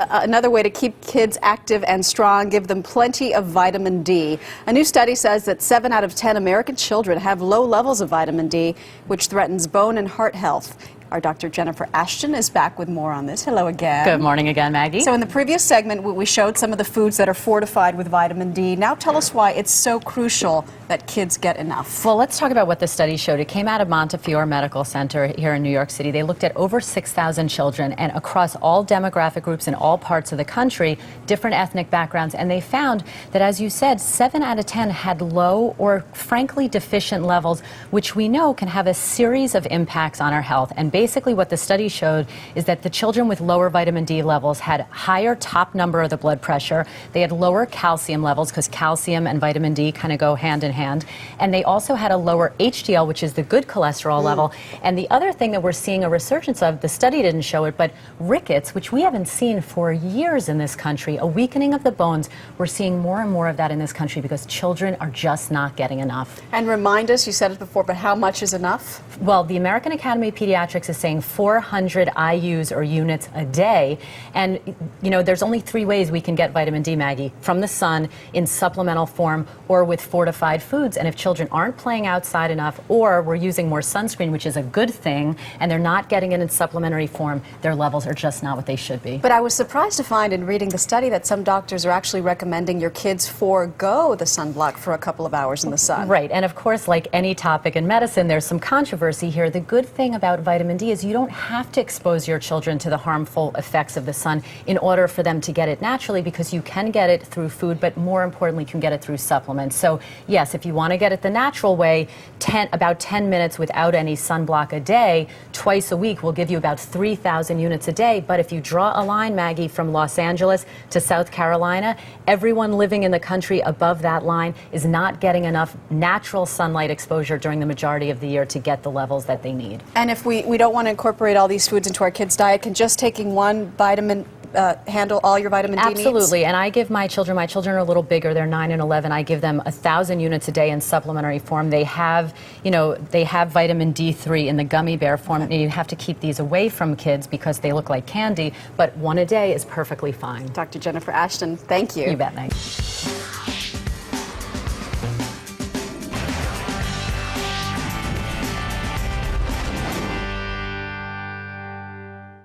Another way to keep kids active and strong, give them plenty of vitamin D. A new study says that 7 out of 10 American children have low levels of vitamin D, which threatens bone and heart health. Our Dr. Jennifer Ashton is back with more on this. Hello again. Good morning again, Maggie. So in the previous segment, we showed some of the foods that are fortified with vitamin D. Now tell us why it's so crucial that kids get enough. Well, let's talk about what the study showed. It came out of Montefiore Medical Center here in New York City. They looked at over 6,000 children and across all demographic groups in all parts of the country, different ethnic backgrounds, and they found that, as you said, 7 out of 10 had low or frankly deficient levels, which we know can have a series of impacts on our health. And basically what the study showed is that the children with lower vitamin D levels had higher top number of the blood pressure. They had lower calcium levels because calcium and vitamin D kind of go hand in hand. And they also had a lower HDL, which is the good cholesterol level. And the other thing that we're seeing a resurgence of, the study didn't show it, but rickets, which we haven't seen for years in this country, a weakening of the bones, we're seeing more and more of that in this country because children are just not getting enough. And remind us, you said it before, but how much is enough? Well, the American Academy of Pediatrics is saying 400 IUs or units a day. And, you know, there's only 3 ways we can get vitamin D, Maggie: from the sun, in supplemental form, or with fortified foods. And if children aren't playing outside enough, or we're using more sunscreen, which is a good thing, and they're not getting it in supplementary form, their levels are just not what they should be. But I was surprised to find in reading the study that some doctors are actually recommending your kids forego the sunblock for a couple of hours in the sun. Right, and of course, like any topic in medicine, there's some controversy here. The good thing about vitamin D is you don't have to expose your children to the harmful effects of the sun in order for them to get it naturally, because you can get it through food, but more importantly, you can get it through supplements. So yes, if you want to get it the natural way, about 10 minutes without any sunblock a day, twice a week, will give you about 3,000 units a day. But if you draw a line, Maggie, from Los Angeles to South Carolina, everyone living in the country above that line is not getting enough natural sunlight exposure during the majority of the year to get the levels that they need. And if we don't want to incorporate all these foods into our kids' diet, can just taking one vitamin handle all your vitamin D needs? Absolutely, and I give my children are a little bigger, they're 9 and 11, I give them 1,000 units a day in supplementary form. They have, you know, they have vitamin D3 in the gummy bear form. Okay. You have to keep these away from kids because they look like candy, but one a day is perfectly fine. Dr. Jennifer Ashton, thank you. You bet, Meg.